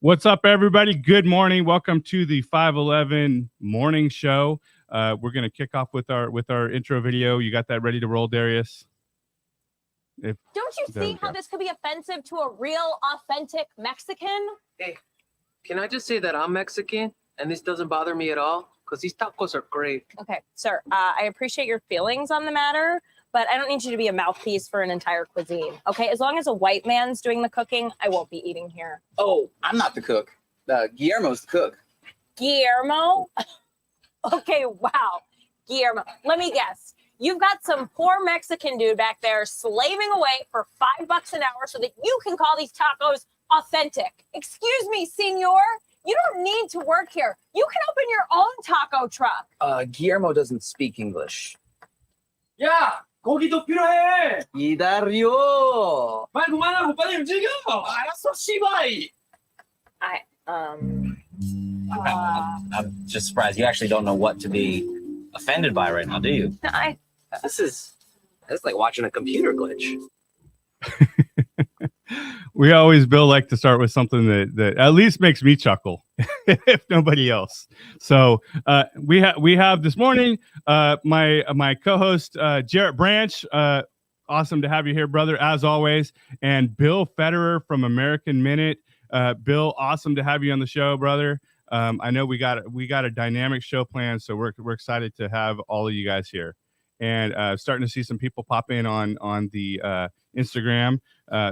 What's up, everybody? Good morning. Welcome to the 511 morning show. We're going to kick off with our intro video. You got that ready to roll, Darius? Don't you see how this could be offensive to a real, authentic Mexican? Hey, can I just say that I'm Mexican and this doesn't bother me at all? Because these tacos are great. Okay, sir, I appreciate your feelings on the matter, but I don't need you to be a mouthpiece for an entire cuisine, okay? As long as a white man's doing the cooking, I won't be eating here. Oh, I'm not the cook. Guillermo's the cook. Guillermo? Okay, wow. Guillermo, let me guess. You've got some poor Mexican dude back there slaving away for $5 an hour so that you can call these tacos authentic. Excuse me, senor. You don't need to work here. You can open your own taco truck. Guillermo doesn't speak English. 야! 고기도 필요해! 기다려! 말 그만하고 빨리 움직여! 알았어, 씨발! I'm just surprised you actually don't know what to be offended by right now, do you? This is like watching a computer glitch. We always, Bill, like to start with something that at least makes me chuckle, if nobody else. So we have this morning my co-host Jarrett Branch. Awesome to have you here, brother, as always. And Bill Federer from American Minute. Bill, awesome to have you on the show, brother. I know we got a dynamic show planned, so we're excited to have all of you guys here. And starting to see some people pop in on the Instagram.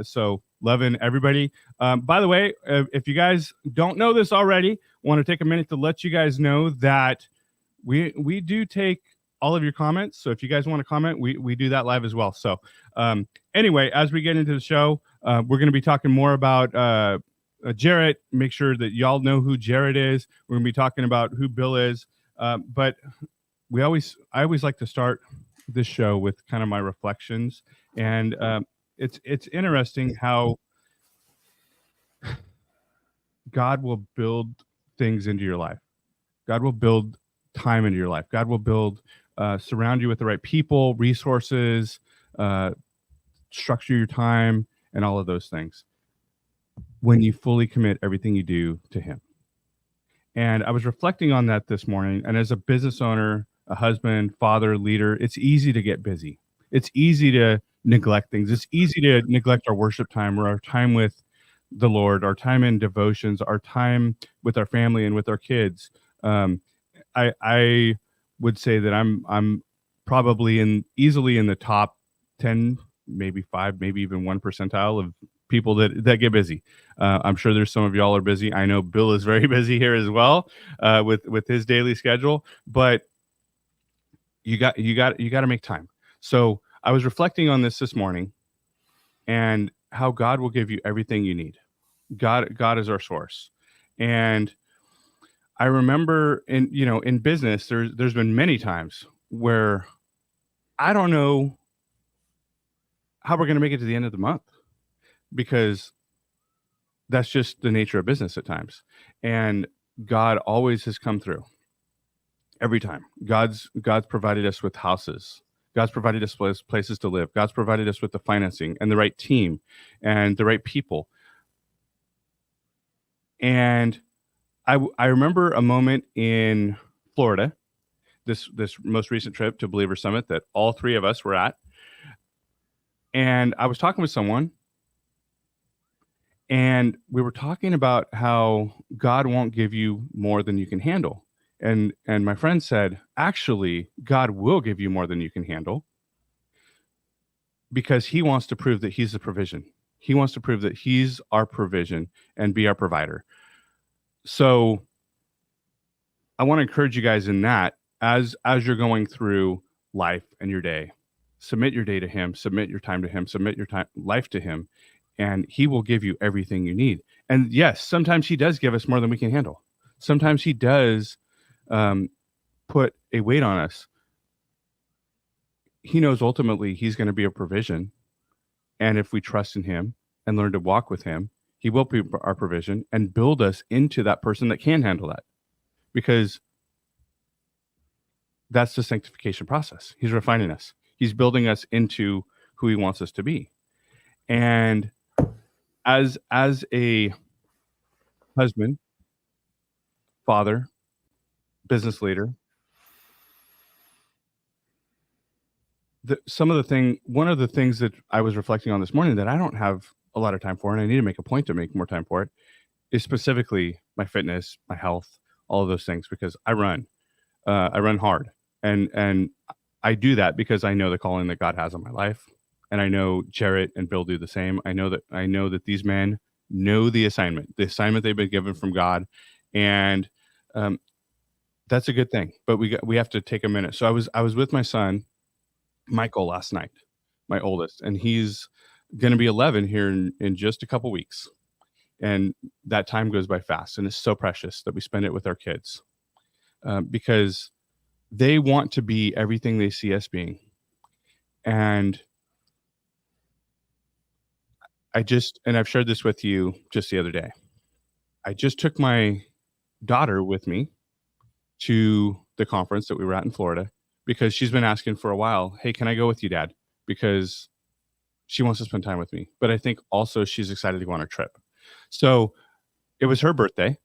So loving everybody. By the way, if you guys don't know this already, want to take a minute to let you guys know that we do take all of your comments. So if you guys want to comment, we do that live as well. So anyway, as we get into the show, we're going to be talking more about Jarrett. Make sure that y'all know who Jarrett is. We're going to be talking about who Bill is. But I always like to start this show with kind of my reflections, and it's interesting how God will build things into your life. God will build time into your life. God will build surround you with the right people, resources, structure your time, and all of those things when you fully commit everything you do to Him. And I was reflecting on that this morning, and as a business owner, a husband, father, leader, it's easy to get busy. It's easy to neglect things. It's easy to neglect our worship time or our time with the Lord, our time in devotions, our time with our family and with our kids. I would say that I'm probably easily in the top 10, maybe 5, maybe even 1 percentile of people that get busy. I'm sure there's some of y'all are busy. I know Bill is very busy here as well with his daily schedule, but you got to make time. So I was reflecting on this morning and how God will give you everything you need. God is our source. And I remember in business, there's been many times where I don't know how we're going to make it to the end of the month, because that's just the nature of business at times. And God always has come through. Every time. God's provided us with houses. God's provided us with places to live. God's provided us with the financing and the right team and the right people. And I remember a moment in Florida, this most recent trip to Believer Summit that all three of us were at. And I was talking with someone, and we were talking about how God won't give you more than you can handle. And my friend said, actually, God will give you more than you can handle, because He wants to prove that He's the provision. He wants to prove that He's our provision and be our provider. So I want to encourage you guys in that as you're going through life and your day, submit your day to Him, submit your time to Him, submit your life to Him, and He will give you everything you need. And yes, sometimes He does give us more than we can handle. Sometimes He does put a weight on us. He knows ultimately He's going to be a provision. And if we trust in Him and learn to walk with Him, He will be our provision and build us into that person that can handle that. Because that's the sanctification process. He's refining us. He's building us into who He wants us to be. And as a husband, father, business leader. One of the things that I was reflecting on this morning that I don't have a lot of time for, and I need to make a point to make more time for it, is specifically my fitness, my health, all of those things, because I run hard, and I do that because I know the calling that God has on my life, and I know Jarrett and Bill do the same. I know that these men know the assignment they've been given from God, and that's a good thing. But we have to take a minute. So I was with my son Michael last night, my oldest, and he's going to be 11 here in just a couple weeks. And that time goes by fast, and it's so precious that we spend it with our kids, because they want to be everything they see us being. And I've shared this with you just the other day. I just took my daughter with me to the conference that we were at in Florida, because she's been asking for a while, hey, can I go with you, Dad? Because she wants to spend time with me. But I think also she's excited to go on a trip. So it was her birthday,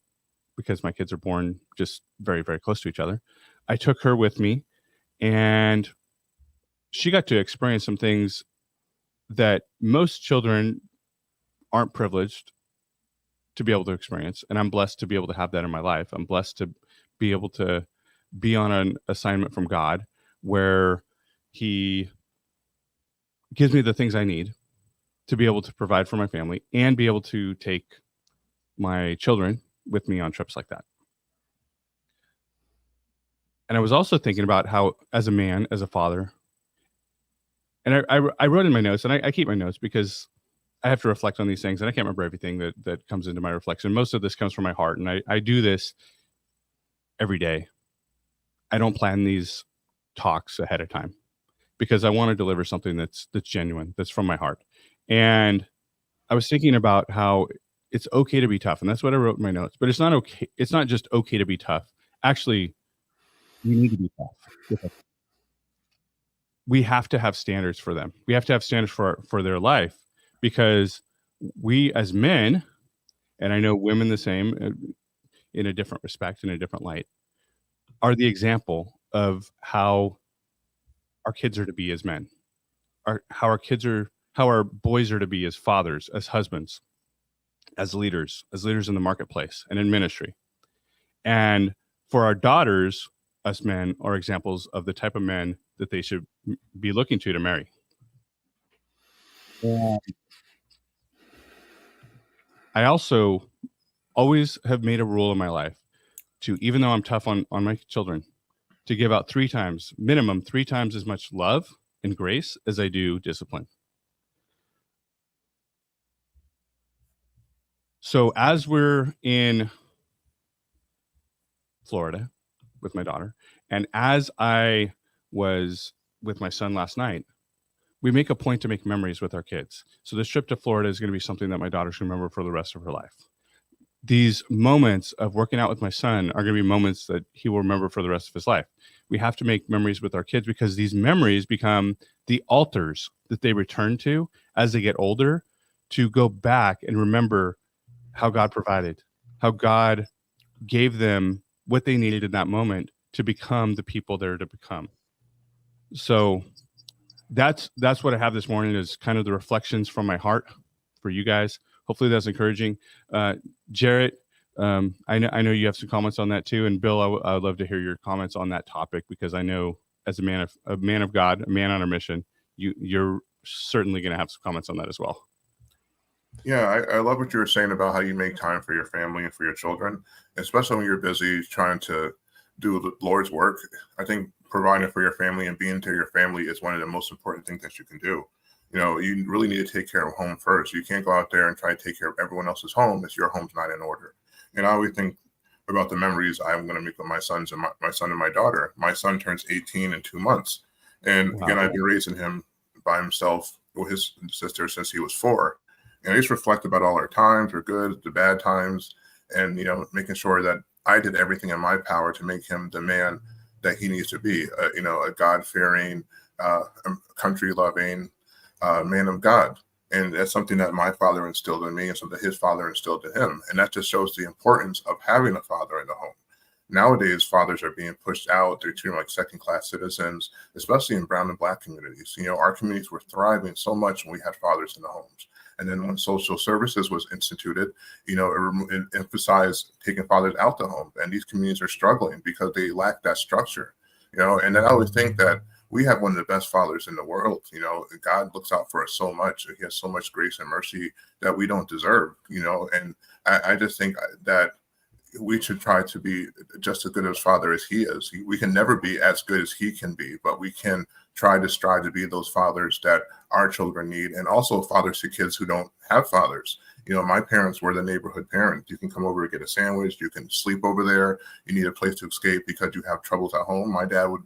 because my kids are born just very, very close to each other. I took her with me, and she got to experience some things that most children aren't privileged to be able to experience. And I'm blessed to be able to have that in my life. I'm blessed to be able to be on an assignment from God where he gives me the things I need to be able to provide for my family and be able to take my children with me on trips like that. And I was also thinking about how, as a man, as a father, and I wrote in my notes, and I keep my notes because I have to reflect on these things, and I can't remember everything that comes into my reflection. Most of this comes from my heart, and I do this every day. I don't plan these talks ahead of time because I want to deliver something that's genuine, that's from my heart. And I was thinking about how it's okay to be tough, and that's what I wrote in my notes. But it's not okay. It's not just okay to be tough. Actually, we need to be tough. We have to have standards for them. We have to have standards for their life, because we as men, and I know women the same in a different respect, in a different light, are the example of how our kids are to be as men, how our boys are to be as fathers, as husbands, as leaders in the marketplace and in ministry. And for our daughters, us men are examples of the type of men that they should be looking to marry. And I also always have made a rule in my life to, even though I'm tough on my children, to give out minimum three times as much love and grace as I do discipline. So as we're in Florida with my daughter, and as I was with my son last night, we make a point to make memories with our kids. So this trip to Florida is going to be something that my daughter's going to remember for the rest of her life. These moments of working out with my son are going to be moments that he will remember for the rest of his life. We have to make memories with our kids, because these memories become the altars that they return to as they get older, to go back and remember how God provided, how God gave them what they needed in that moment to become the people they're to become. So that's what I have this morning, is kind of the reflections from my heart for you guys. Hopefully that's encouraging. Jarrett, I know you have some comments on that too. And Bill, I would love to hear your comments on that topic, because I know as a man of God, a man on a mission, you're certainly going to have some comments on that as well. Yeah, I love what you were saying about how you make time for your family and for your children, especially when you're busy trying to do the Lord's work. I think providing for your family and being to your family is one of the most important things that you can do. You know, you really need to take care of home first. You can't go out there and try to take care of everyone else's home if your home's not in order. And I always think about the memories I'm going to make with my sons and my son and my daughter. My son turns 18 in 2 months. And Again, I've been raising him by himself with his sister since he was 4. And I just reflect about all our times, the good, the bad times, and, you know, making sure that I did everything in my power to make him the man that he needs to be, a God-fearing, country-loving man of God. And that's something that my father instilled in me and something his father instilled in him. And that just shows the importance of having a father in the home. Nowadays, fathers are being pushed out. They're treated like second-class citizens, especially in brown and black communities. Our communities were thriving so much when we had fathers in the homes. And then when social services was instituted, it emphasized taking fathers out the home. And these communities are struggling because they lack that structure. And then I always think that we have one of the best fathers in the world. God looks out for us so much. He has so much grace and mercy that we don't deserve, and I just think that we should try to be just as good as father as he is. We can never be as good as he can be, but we can try to strive to be those fathers that our children need, and also fathers to kids who don't have fathers. My parents were the neighborhood parents. You can come over to get a sandwich. You can sleep over there. You need a place to escape because you have troubles at home. My dad would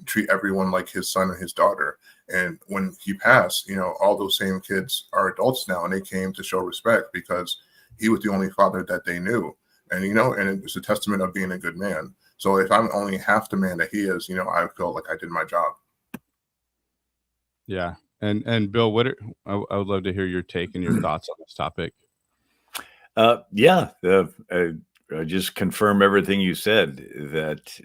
treat everyone like his son and his daughter. And when he passed, all those same kids are adults now, and they came to show respect because he was the only father that they knew. And, and it's a testament of being a good man. So if I'm only half the man that he is, I feel like I did my job. Yeah. And Bill, I would love to hear your take and your thoughts on this topic. I just confirm everything you said, that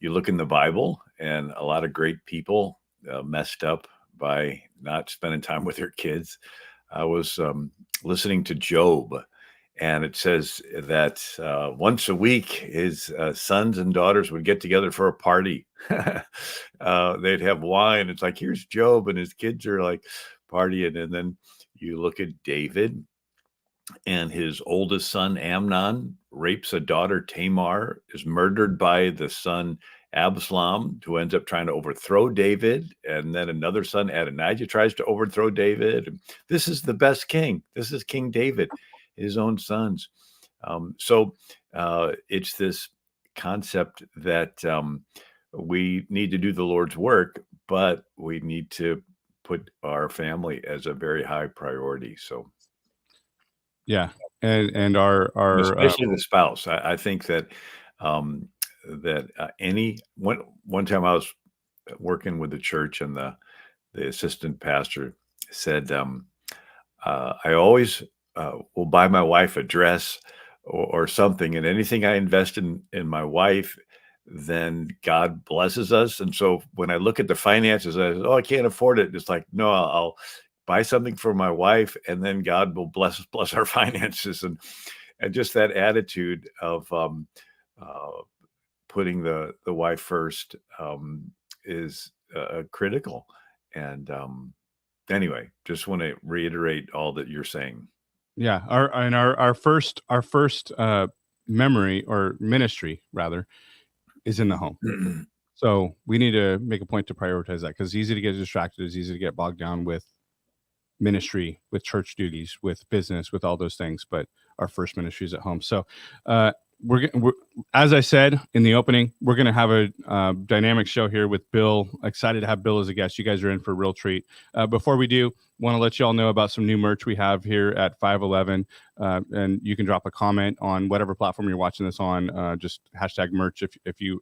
you look in the Bible and a lot of great people messed up by not spending time with their kids. I was listening to Job, and it says that once a week, his sons and daughters would get together for a party. They'd have wine. It's like, here's Job, and his kids are like partying. And then you look at David, and his oldest son, Amnon, rapes a daughter, Tamar, is murdered by the son, Absalom, who ends up trying to overthrow David. And then another son, Adonijah, tries to overthrow David. This is the best king. This is King David, his own sons. So it's this concept that we need to do the Lord's work, but we need to put our family as a very high priority. So, yeah, and our especially the spouse. I think that one time I was working with the church, and the assistant pastor said, I always will buy my wife a dress or something, and anything I invest in my wife, then God blesses us. And so when I look at the finances, I say, I can't afford it. It's like, no, I'll buy something for my wife, and then God will bless our finances. And just that attitude of putting the wife first is critical. And anyway, just want to reiterate all that you're saying. Yeah, our first memory, or ministry rather, is in the home. So we need to make a point to prioritize that, because it's easy to get distracted. It's easy to get bogged down with ministry, with church duties, with business, with all those things. But our first ministry is at home. So we're as I said in the opening, we're going to have a dynamic show here with Bill. Excited to have Bill as a guest. You guys are in for a real treat. Before we do, want to let you all know about some new merch we have here at 511. And you can drop a comment on whatever platform you're watching this on. Just hashtag merch if you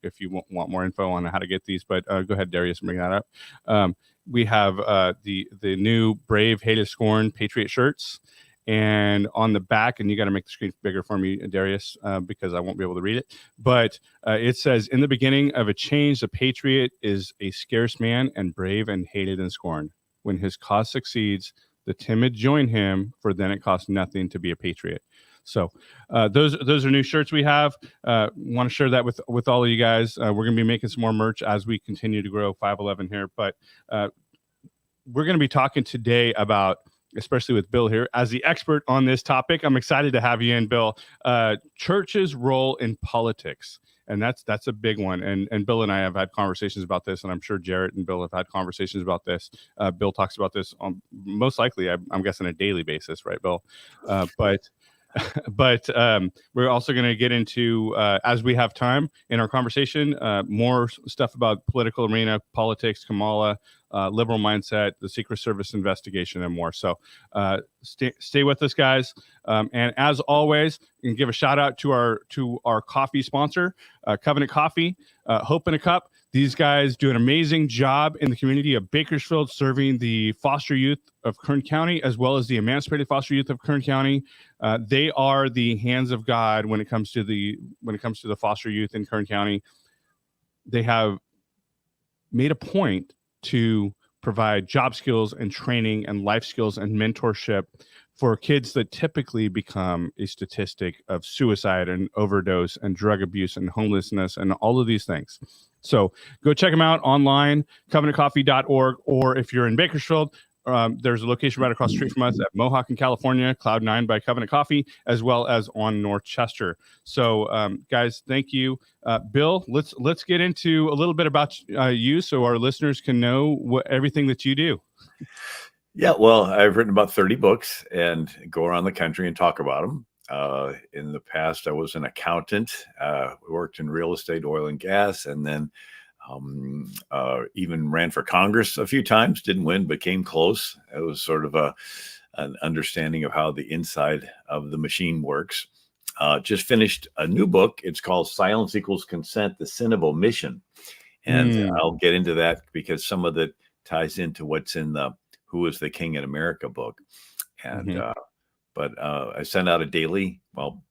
want more info on how to get these. But go ahead, Darius, and bring that up. We have the new Brave, Hated, Scorn Patriot shirts. And on the back, and you got to make the screen bigger for me, Darius, because I won't be able to read it. But it says, in the beginning of a change, the patriot is a scarce man, and brave and hated and scorned. When his cause succeeds, the timid join him, for then it costs nothing to be a patriot. So those are new shirts we have. Want to share that with all of you guys. We're going to be making some more merch as we continue to grow 511 here. But we're going to be talking today about, especially with Bill here as the expert on this topic. I'm excited to have you in, Bill. Church's role in politics. And that's a big one. And Bill and I have had conversations about this, and I'm sure Jarrett and Bill have had conversations about this. Bill talks about this on most likely, I'm guessing, a daily basis, right, Bill? But we're also going to get into, as we have time in our conversation, more stuff about political arena, politics, Kamala, liberal mindset, the Secret Service investigation, and more. So stay with us, guys. And as always, you can give a shout out to our coffee sponsor, Covenant Coffee, Hope in a Cup. These guys do an amazing job in the community of Bakersfield, serving the foster youth of Kern County, as well as the emancipated foster youth of Kern County. They are the hands of God when it comes to the foster youth in Kern County. They have made a point to provide job skills and training and life skills and mentorship for kids that typically become a statistic of suicide and overdose and drug abuse and homelessness and all of these things. So go check them out online, covenantcoffee.org, or if you're in Bakersfield, there's a location right across the street from us at Mohawk in California, Cloud 9 by Covenant Coffee, as well as on North Chester. So, guys, thank you. Bill, let's get into a little bit about you so our listeners can know everything that you do. Yeah, well, I've written about 30 books and go around the country and talk about them. In the past, I was an accountant, worked in real estate, oil and gas, and then even ran for Congress a few times, didn't win, but came close. It was sort of an understanding of how the inside of the machine works. Just finished a new book. It's called Silence Equals Consent, The Sin of Omission. And I'll get into that because some of it ties into what's in the Who is the King in America book. And but I send out a daily, well,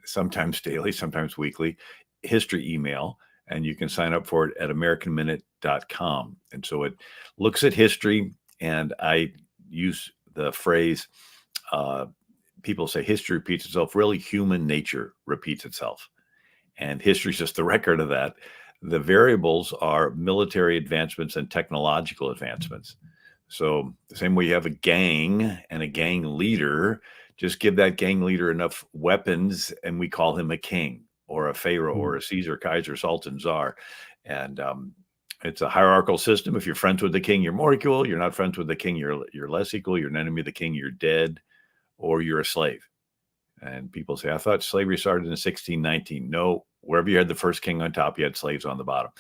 sometimes daily, sometimes weekly, history email. And you can sign up for it at AmericanMinute.com. And so it looks at history, and I use the phrase, people say history repeats itself. Really, human nature repeats itself. And history is just the record of that. The variables are military advancements and technological advancements. So the same way you have a gang and a gang leader, just give that gang leader enough weapons, and we call him a king, or a pharaoh, or a Caesar, Kaiser, Sultan, Czar. And it's a hierarchical system. If you're friends with the king, you're more equal. You're not friends with the king, you're less equal. You're an enemy of the king, you're dead, or you're a slave. And people say, I thought slavery started in 1619. No, wherever you had the first king on top, you had slaves on the bottom.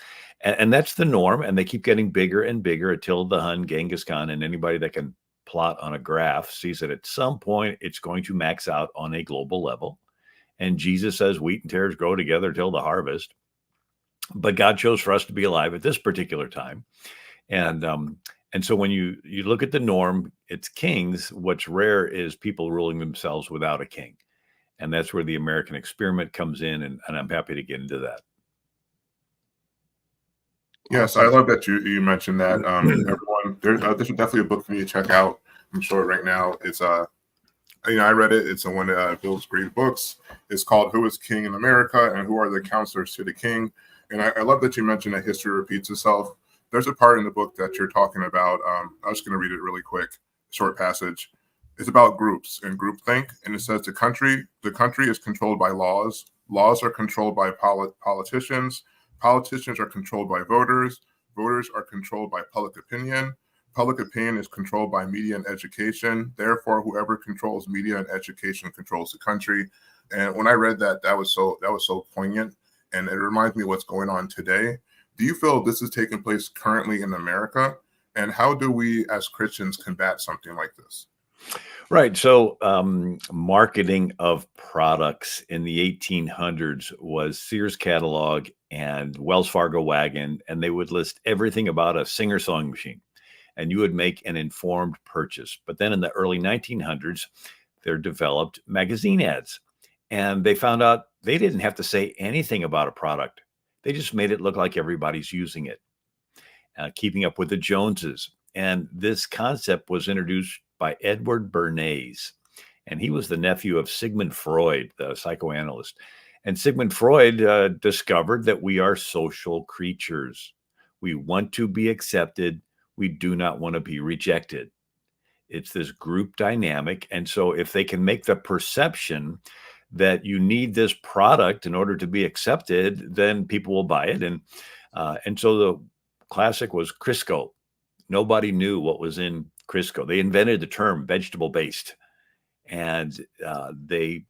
And that's the norm. And they keep getting bigger and bigger until the Hun, Genghis Khan, and anybody that can plot on a graph sees that at some point it's going to max out on a global level. And Jesus says wheat and tares grow together till the harvest. But God chose for us to be alive at this particular time. And so when you look at the norm, it's kings. What's rare is people ruling themselves without a king. And that's where the American experiment comes in. And I'm happy to get into that. Yes, I love that you mentioned that. Everyone, this is definitely a book for me to check out. I'm sure right now it's I read it. It's one of Bill's great books. It's called Who is King in America and Who Are the Counselors to the King? And I love that you mentioned that history repeats itself. There's a part in the book that you're talking about. I'm just going to read it really quick, short passage. It's about groups and groupthink. And it says the country is controlled by laws. Laws are controlled by politicians. Politicians are controlled by voters. Voters are controlled by public opinion. Public opinion is controlled by media and education. Therefore, whoever controls media and education controls the country. And when I read that, that was so poignant. And it reminds me of what's going on today. Do you feel this is taking place currently in America? And how do we as Christians combat something like this? Right. So marketing of products in the 1800s was Sears catalog and Wells Fargo wagon, and they would list everything about a Singer sewing machine, and you would make an informed purchase. But then in the early 1900s, there developed magazine ads, and they found out they didn't have to say anything about a product. They just made it look like everybody's using it, keeping up with the Joneses. And this concept was introduced by Edward Bernays, and he was the nephew of Sigmund Freud, the psychoanalyst. And Sigmund Freud discovered that we are social creatures. We want to be accepted. We do not want to be rejected. It's this group dynamic. And so if they can make the perception that you need this product in order to be accepted, then people will buy it. And so the classic was Crisco. Nobody knew what was in Crisco. They invented the term vegetable-based, and they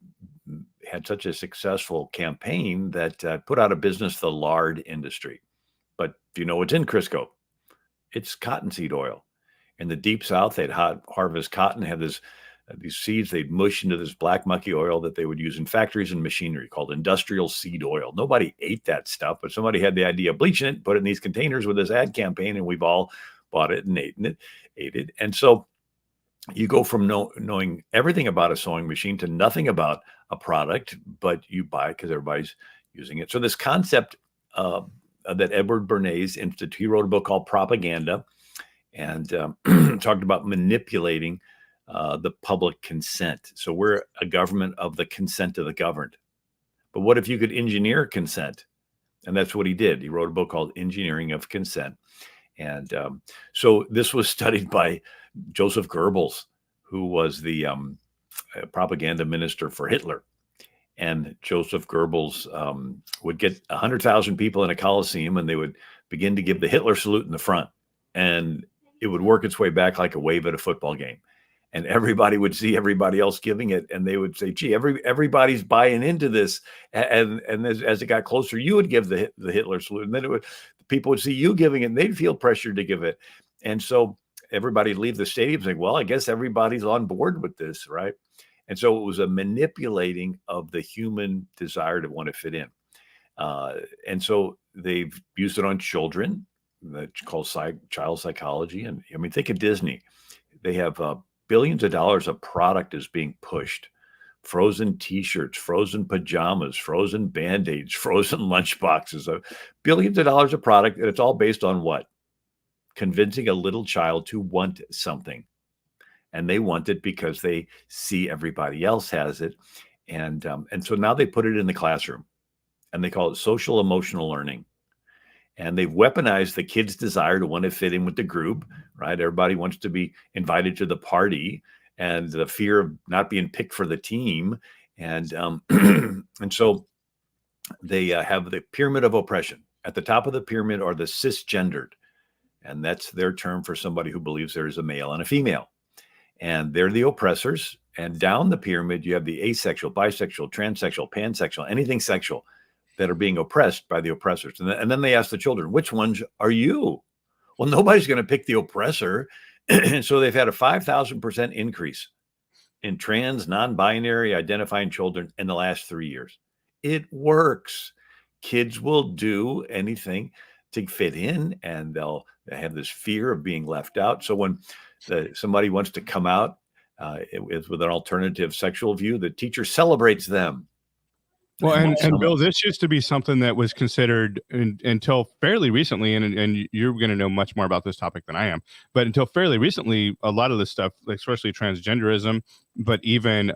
had such a successful campaign that put out of business the lard industry. But do you know what's in Crisco? It's cottonseed oil. In the Deep South, they'd harvest cotton, have this these seeds they'd mush into this black mucky oil that they would use in factories and machinery called industrial seed oil. Nobody ate that stuff, but somebody had the idea of bleaching it, put it in these containers with this ad campaign, and we've all bought it and ate it. And so you go from knowing everything about a sewing machine to nothing about a product, but you buy it because everybody's using it. So this concept that Edward Bernays instituted, he wrote a book called Propaganda, and talked about manipulating the public consent. So we're a government of the consent of the governed. But what if you could engineer consent? And that's what he did. He wrote a book called Engineering of Consent. And so this was studied by Joseph Goebbels, who was the propaganda minister for Hitler. And Joseph Goebbels would get 100,000 people in a Coliseum, and they would begin to give the Hitler salute in the front. And it would work its way back like a wave at a football game. And everybody would see everybody else giving it, and they would say, gee, everybody's buying into this. And as it got closer, you would give the Hitler salute. And then people would see you giving it, and they'd feel pressured to give it. And so everybody would leave the stadium saying, well, I guess everybody's on board with this, right? And so it was a manipulating of the human desire to want to fit in. And so they've used it on children. That's called child psychology. And I mean, think of Disney. They have billions of dollars of product is being pushed. Frozen T-shirts, frozen pajamas, frozen Band-Aids, frozen lunchboxes, billions of dollars of product. And it's all based on what? Convincing a little child to want something. And they want it because they see everybody else has it. And so now they put it in the classroom, and they call it social emotional learning. And they've weaponized the kids' desire to want to fit in with the group, right? Everybody wants to be invited to the party, and the fear of not being picked for the team. And and so they have the pyramid of oppression. At the top of the pyramid are the cisgendered. And that's their term for somebody who believes there is a male and a female. And they're the oppressors. And down the pyramid, you have the asexual, bisexual, transsexual, pansexual, anything sexual that are being oppressed by the oppressors. And then they ask the children, which ones are you? Well, nobody's going to pick the oppressor. And so they've had a 5,000% increase in trans, non-binary identifying children in the last 3 years. It works. Kids will do anything to fit in, and they'll have this fear of being left out. So when somebody wants to come out with an alternative sexual view, the teacher celebrates them. Well, and Bill, this used to be something that was considered until fairly recently, and you're going to know much more about this topic than I am, but until fairly recently, a lot of this stuff, especially transgenderism, but even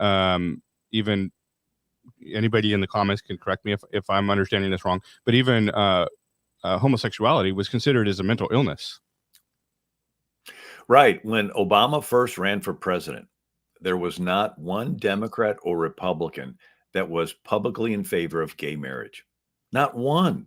anybody in the comments can correct me if I'm understanding this wrong, but even homosexuality was considered as a mental illness. Right. When Obama first ran for president, there was not one Democrat or Republican that was publicly in favor of gay marriage. Not one.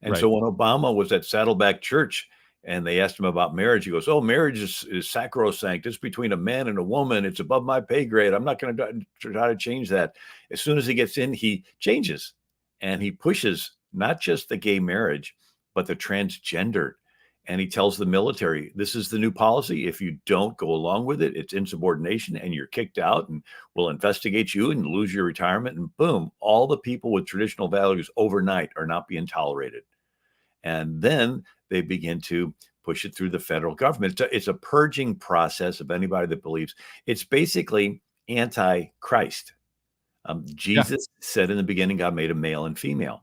And so when Obama was at Saddleback Church and they asked him about marriage, he goes, oh, marriage is sacrosanct. It's between a man and a woman. It's above my pay grade. I'm not going to try to change that. As soon as he gets in, he changes, and he pushes not just the gay marriage, but the transgendered. And he tells the military, this is the new policy. If you don't go along with it, it's insubordination and you're kicked out, and we'll investigate you and lose your retirement. And boom, all the people with traditional values overnight are not being tolerated. And then they begin to push it through the federal government. It's a purging process of anybody that believes. It's basically anti-Christ. Jesus said in the beginning, God made a male and female.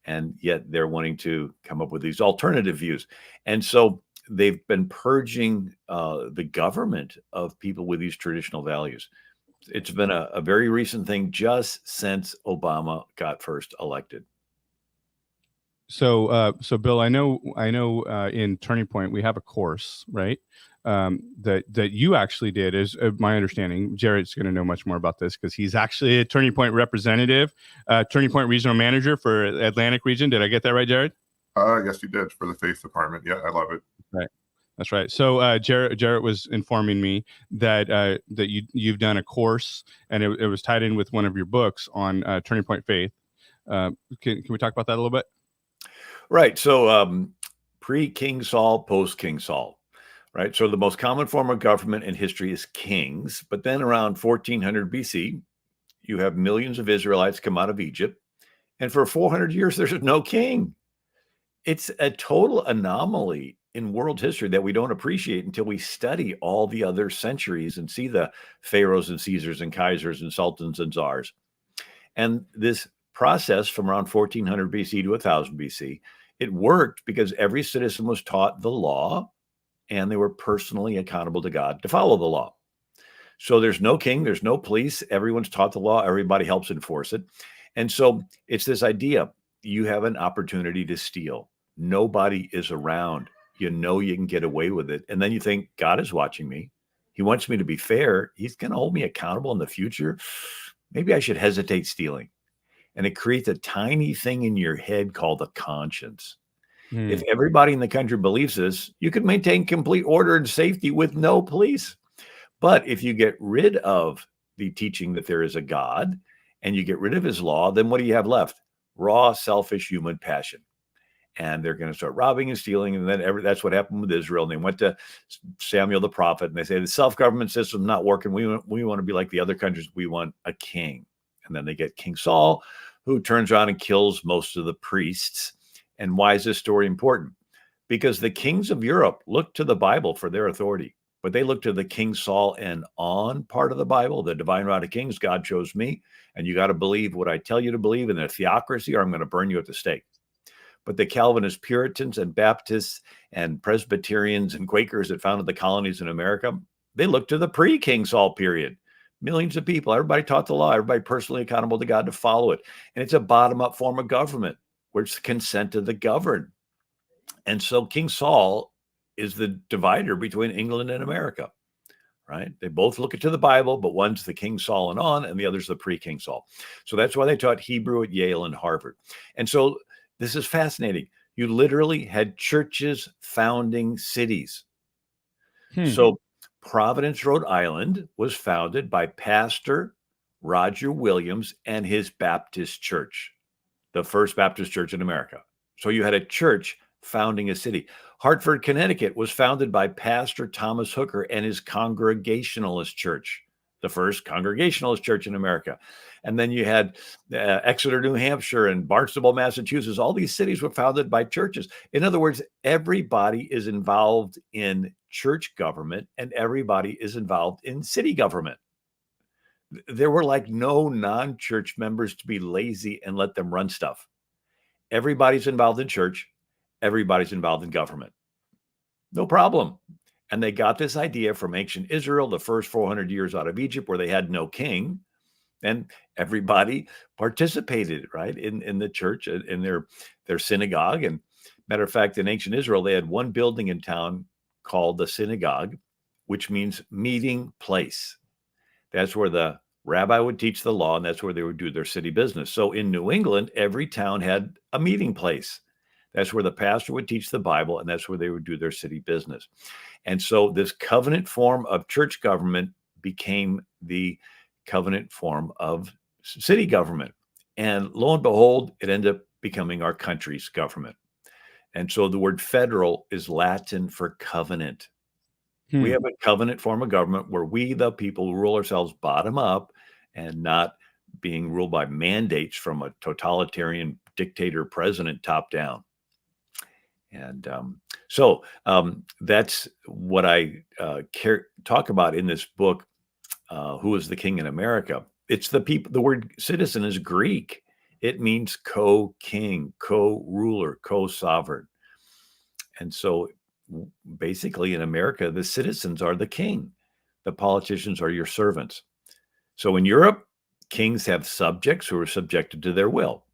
And yet they're wanting to come up with these alternative views. And so they've been purging the government of people with these traditional values. It's been a very recent thing just since Obama got first elected. So Bill, I know in Turning Point, we have a course, right? That you actually did, is my understanding. Jared's going to know much more about this because he's actually a Turning Point representative, Turning Point regional manager for Atlantic region. Did I get that right, Jared? Yes, you did, for the faith department. Yeah, I love it. Right. That's right. So Jarrett was informing me that you've done a course, and it was tied in with one of your books on Turning Point Faith. Can we talk about that a little bit? Right. So pre-King Saul, post-King Saul. right? So the most common form of government in history is kings. But then around 1400 BC, you have millions of Israelites come out of Egypt. And for 400 years, there's no king. It's a total anomaly in world history that we don't appreciate until we study all the other centuries and see the pharaohs and Caesars and Kaisers and sultans and czars. And this process from around 1400 BC to 1000 BC, it worked because every citizen was taught the law and they were personally accountable to God to follow the law. So there's no king, there's no police, everyone's taught the law, everybody helps enforce it. And so it's this idea, you have an opportunity to steal. Nobody is around. You know you can get away with it. And then you think, God is watching me. He wants me to be fair. He's going to hold me accountable in the future. Maybe I should hesitate stealing. And it creates a tiny thing in your head called a conscience. If everybody in the country believes this, you could maintain complete order and safety with no police. But if you get rid of the teaching that there is a God and you get rid of his law, then what do you have left? Raw, selfish human passion. And they're going to start robbing and stealing. And then that's what happened with Israel. And they went to Samuel the prophet and they say, the self-government system is not working. We want to be like the other countries. We want a king. And then they get King Saul, who turns around and kills most of the priests. And why is this story important? Because the kings of Europe looked to the Bible for their authority, but they looked to the King Saul and on part of the Bible, the divine right of kings. God chose me, and you got to believe what I tell you to believe in the theocracy, or I'm going to burn you at the stake. But the Calvinist Puritans and Baptists and Presbyterians and Quakers that founded the colonies in America, they looked to the pre-King Saul period. Millions of people, everybody taught the law, everybody personally accountable to God to follow it. And it's a bottom-up form of government where it's the consent of the governed. And so King Saul is the divider between England and America, right? They both look into the Bible, but one's the King Saul and on, and the other's the pre-King Saul. So that's why they taught Hebrew at Yale and Harvard. And so this is fascinating. You literally had churches founding cities. So Providence, Rhode Island was founded by Pastor Roger Williams and his Baptist church, the first Baptist church in America. So you had a church founding a city. Hartford, Connecticut was founded by Pastor Thomas Hooker and his Congregationalist church, the first Congregationalist church in America. And then you had Exeter, New Hampshire, and Barnstable, Massachusetts. All these cities were founded by churches. In other words, everybody is involved in church government and everybody is involved in city government. There were like no non-church members to be lazy and let them run stuff. Everybody's involved in church. Everybody's involved in government. No problem. And they got this idea from ancient Israel, the first 400 years out of Egypt, where they had no king. And everybody participated, right, in the church, in their synagogue. And matter of fact, in ancient Israel, they had one building in town called the synagogue, which means meeting place. That's where the rabbi would teach the law, and that's where they would do their city business. So in New England, every town had a meeting place. That's where the pastor would teach the Bible, and that's where they would do their city business. And so this covenant form of church government became the covenant form of city government. And lo and behold, it ended up becoming our country's government. And so the word federal is Latin for covenant. We have a covenant form of government where we, the people, rule ourselves bottom up and not being ruled by mandates from a totalitarian dictator president top down. And so that's what I talk about in this book, Who is the King in America? It's the people. The word citizen is Greek. It means co-king, co-ruler, co-sovereign. And so basically in America, the citizens are the king. The politicians are your servants. So in Europe, kings have subjects who are subjected to their will.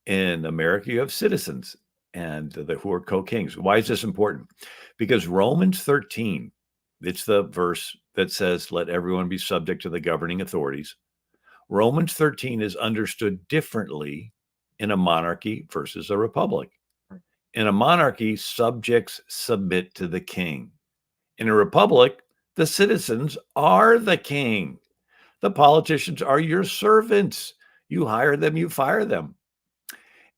In America, you have citizens and who are co-kings. Why is this important? Because Romans 13, it's the verse that says, let everyone be subject to the governing authorities. Romans 13 is understood differently in a monarchy versus a republic. In a monarchy, subjects submit to the king. In a republic, the citizens are the king. The politicians are your servants. You hire them, you fire them.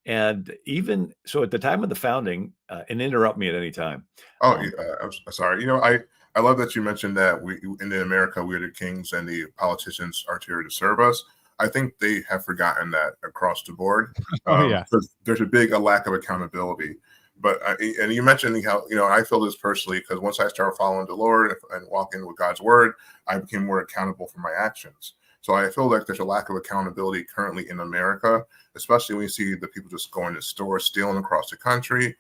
And even so, at the time of the founding, and interrupt me at any time. Oh, I'm sorry. I love that you mentioned that we in America we're the kings and the politicians are here to serve us. I think they have forgotten that across the board. Because there's a lack of accountability. But and you mentioned how I feel this personally because once I started following the Lord and walking with God's word, I became more accountable for my actions. So I feel like there's a lack of accountability currently in America, especially when you see the people just going to stores, stealing across the country.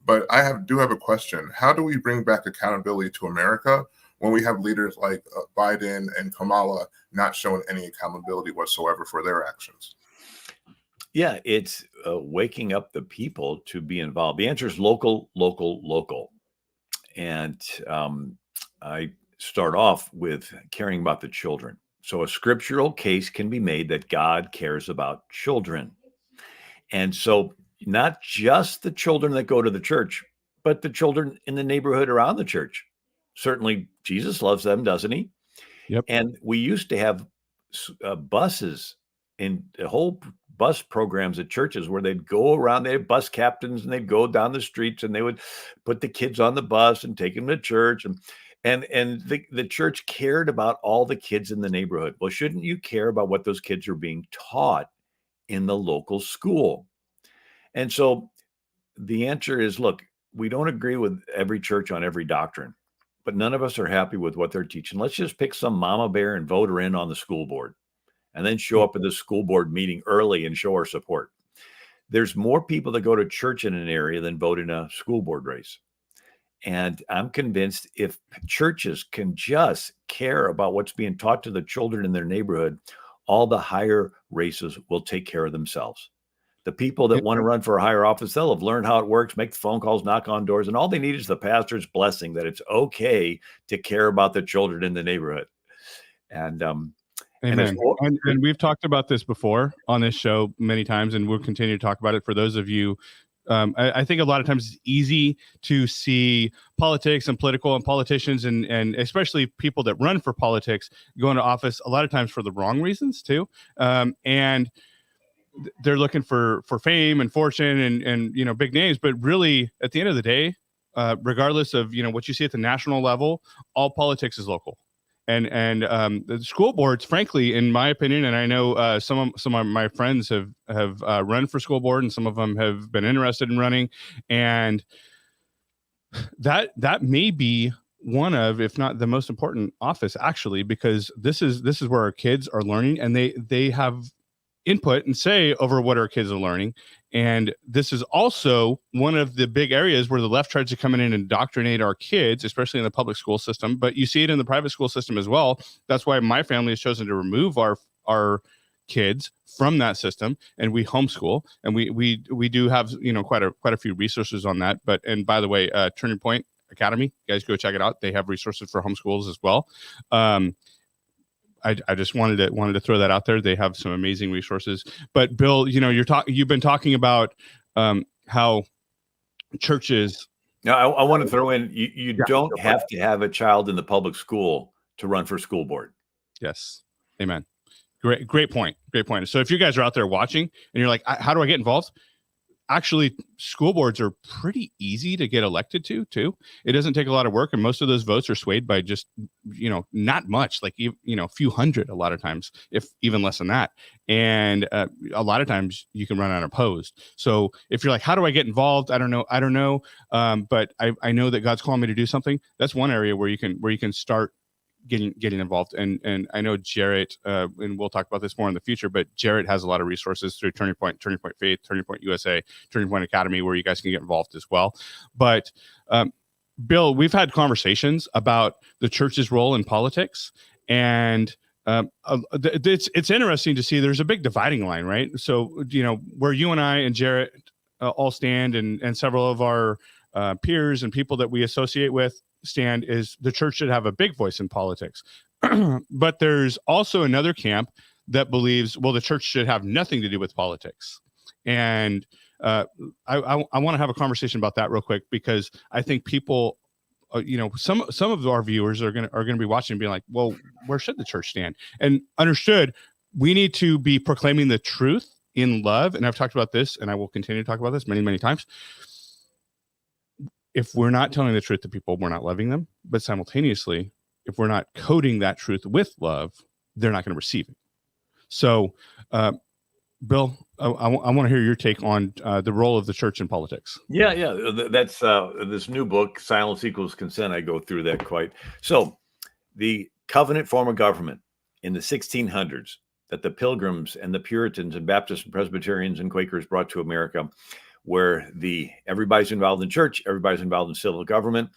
But I do have a question. How do we bring back accountability to America when we have leaders like Biden and Kamala not showing any accountability whatsoever for their actions? Yeah, it's waking up the people to be involved. The answer is local, local, local. And I start off with caring about the children. So a scriptural case can be made that God cares about children. And so not just the children that go to the church, but the children in the neighborhood around the church. Certainly Jesus loves them, doesn't he? Yep. And we used to have buses in the whole bus programs at churches where they'd go around, they had bus captains and they'd go down the streets and they would put the kids on the bus and take them to church. And the church cared about all the kids in the neighborhood. Well, shouldn't you care about what those kids are being taught in the local school? And so the answer is, look, we don't agree with every church on every doctrine, but none of us are happy with what they're teaching. Let's just pick some mama bear and vote her in on the school board and then show up at the school board meeting early and show our support. There's more people that go to church in an area than vote in a school board race. And I'm convinced if churches can just care about what's being taught to the children in their neighborhood, all the higher races will take care of themselves. The people that want to run for a higher office, they'll have learned how it works, make the phone calls, knock on doors, and all they need is the pastor's blessing that it's okay to care about the children in the neighborhood. And Amen. And we've talked about this before on this show many times, and we'll continue to talk about it for those of you. I think a lot of times it's easy to see politics and politicians and especially people that run for politics go into office a lot of times for the wrong reasons too. And they're looking for fame and fortune and big names, but really at the end of the day, regardless of what you see at the national level, all politics is local. And the school boards, frankly, in my opinion, and I know some of my friends have run for school board, and some of them have been interested in running, and that may be one of, if not the most important office, actually, because this is where our kids are learning, and they have input and say over what our kids are learning. And this is also one of the big areas where the left tries to come in and indoctrinate our kids, especially in the public school system, but you see it in the private school system as well. That's why my family has chosen to remove our kids from that system, and we homeschool, and we do have quite a few resources on that. But, and by the way, Turning Point Academy, you guys go check it out. They have resources for homeschools as well. I just wanted to throw that out there. They have some amazing resources. But Bill, you've been talking about how churches. Now, I want to throw in, you don't have to have a child in the public school to run for school board. Yes. Amen. Great point. Great point. So if you guys are out there watching and you're like, how do I get involved? Actually, school boards are pretty easy to get elected to, too. It doesn't take a lot of work, and most of those votes are swayed by just, not much, like, a few hundred a lot of times, if even less than that. And a lot of times you can run unopposed. So if you're like, how do I get involved? I don't know. But I know that God's calling me to do something. That's one area where you can start getting involved. And I know Jarrett, and we'll talk about this more in the future, but Jarrett has a lot of resources through Turning Point Faith, Turning Point USA, Turning Point Academy, where you guys can get involved as well. But Bill, we've had conversations about the church's role in politics, and it's interesting to see there's a big dividing line, right? So, where you and I and Jarrett all stand, and several of our peers and people that we associate with stand, is the church should have a big voice in politics. But there's also another camp that believes, well, the church should have nothing to do with politics. And I want to have a conversation about that real quick, because I think people, some of our viewers are going to be watching and being like, well, where should the church stand? And understood, we need to be proclaiming the truth in love, and I've talked about this, and I will continue to talk about this many, many times. If we're not telling the truth to people, we're not loving them. But simultaneously, if we're not coding that truth with love, they're not going to receive it. So, Bill, I want to hear your take on the role of the church in politics. Yeah. That's this new book, Silence Equals Consent. I go through that quite. So the covenant form of government in the 1600s that the Pilgrims and the Puritans and Baptists and Presbyterians and Quakers brought to America, where everybody's involved in church, everybody's involved in civil government.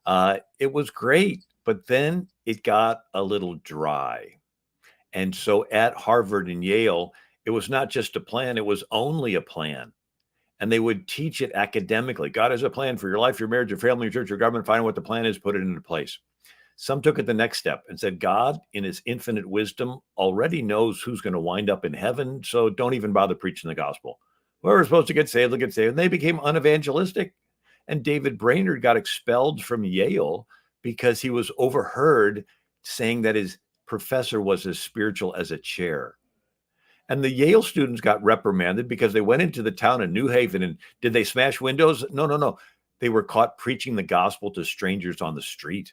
It was great, but then it got a little dry. And so at Harvard and Yale, it was not just a plan, it was only a plan. And they would teach it academically. God has a plan for your life, your marriage, your family, your church, your government. Find out what the plan is, put it into place. Some took it the next step and said, God, in his infinite wisdom, already knows who's going to wind up in heaven, so don't even bother preaching the gospel. Whoever's supposed to get saved, they'll get saved. And they became unevangelistic. And David Brainerd got expelled from Yale because he was overheard saying that his professor was as spiritual as a chair. And the Yale students got reprimanded because they went into the town of New Haven, and did they smash windows? No. They were caught preaching the gospel to strangers on the street.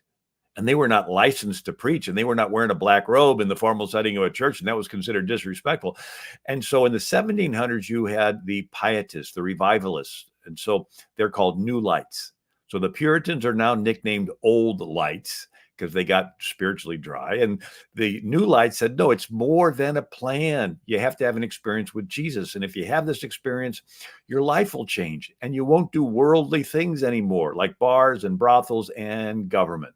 And they were not licensed to preach, and they were not wearing a black robe in the formal setting of a church, and that was considered disrespectful. And so in the 1700s, you had the Pietists, the Revivalists, and so they're called New Lights. So the Puritans are now nicknamed Old Lights because they got spiritually dry. And the New Lights said, no, it's more than a plan. You have to have an experience with Jesus. And if you have this experience, your life will change, and you won't do worldly things anymore, like bars and brothels and government.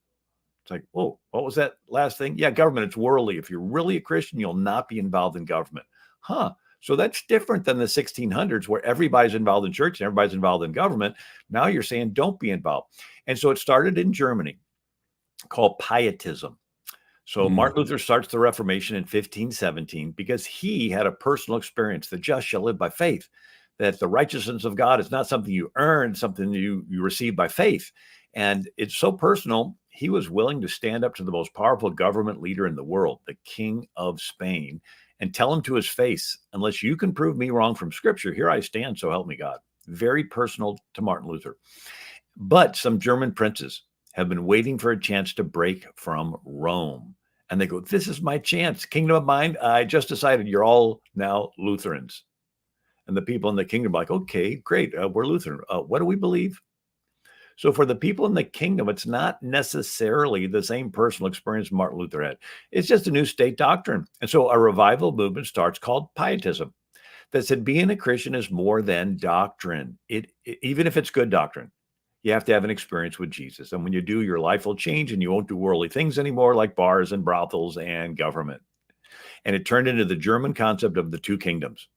It's like, whoa, what was that last thing? Yeah, government, it's worldly. If you're really a Christian, you'll not be involved in government. So that's different than the 1600s, where everybody's involved in church and everybody's involved in government. Now you're saying don't be involved. And so it started in Germany, called Pietism. So Martin Luther starts the Reformation in 1517 because he had a personal experience. The just shall live by faith, that the righteousness of God is not something you earn, something you receive by faith. And it's so personal, he was willing to stand up to the most powerful government leader in the world, the King of Spain, and tell him to his face, unless you can prove me wrong from Scripture, here I stand, so help me God. Very personal to Martin Luther. But some German princes have been waiting for a chance to break from Rome. And they go, this is my chance. Kingdom of mine, I just decided you're all now Lutherans. And the people in the kingdom are like, okay, great, we're Lutheran. What do we believe? So for the people in the kingdom, it's not necessarily the same personal experience Martin Luther had. It's just a new state doctrine. And so a revival movement starts called Pietism that said being a Christian is more than doctrine. Even if it's good doctrine, you have to have an experience with Jesus. And when you do, your life will change and you won't do worldly things anymore, like bars and brothels and government. And it turned into the German concept of the two kingdoms.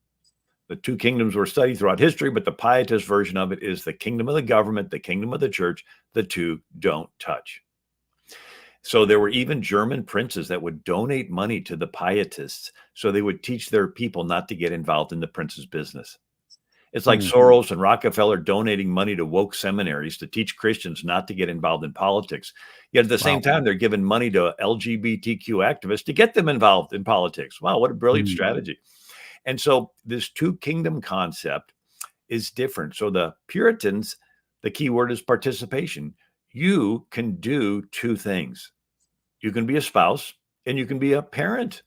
The two kingdoms were studied throughout history, but the Pietist version of it is the kingdom of the government, the kingdom of the church. The two don't touch. So there were even German princes that would donate money to the Pietists, so they would teach their people not to get involved in the prince's business. It's like Soros and Rockefeller donating money to woke seminaries to teach Christians not to get involved in politics. Yet at the same time, they're giving money to LGBTQ activists to get them involved in politics. Wow, what a brilliant strategy. And so this two kingdom concept is different. So the Puritans, the key word is participation. You can do two things. You can be a spouse and you can be a parent.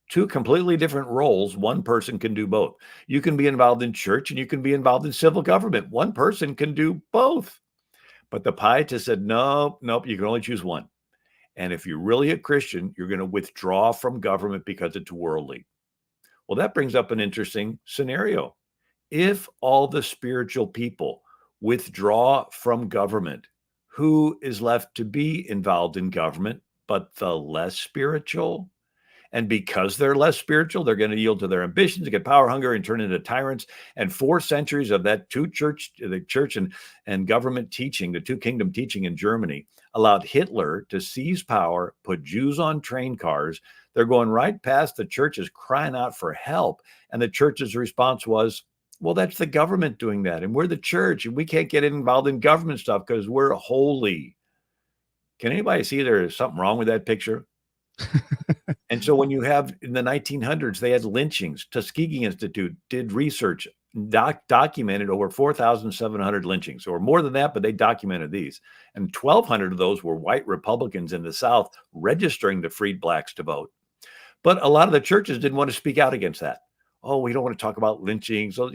Two completely different roles. One person can do both. You can be involved in church and you can be involved in civil government. One person can do both. But the Pietists said, nope, you can only choose one. And if you're really a Christian, you're going to withdraw from government because it's worldly. Well, that brings up an interesting scenario. If all the spiritual people withdraw from government, who is left to be involved in government but the less spiritual? And because they're less spiritual, they're going to yield to their ambitions, get power hunger, and turn into tyrants. And 4 centuries of that the church and government teaching, the two kingdom teaching in Germany, allowed Hitler to seize power, put Jews on train cars. They're going right past the churches crying out for help. And the church's response was, well, that's the government doing that. And we're the church, and we can't get involved in government stuff because we're holy. Can anybody see there's something wrong with that picture? And so when you have in the 1900s, they had lynchings. Tuskegee Institute did research, documented over 4,700 lynchings, or more than that, but they documented these. And 1,200 of those were white Republicans in the South registering the freed blacks to vote. But a lot of the churches didn't want to speak out against that. Oh, we don't want to talk about lynchings. So,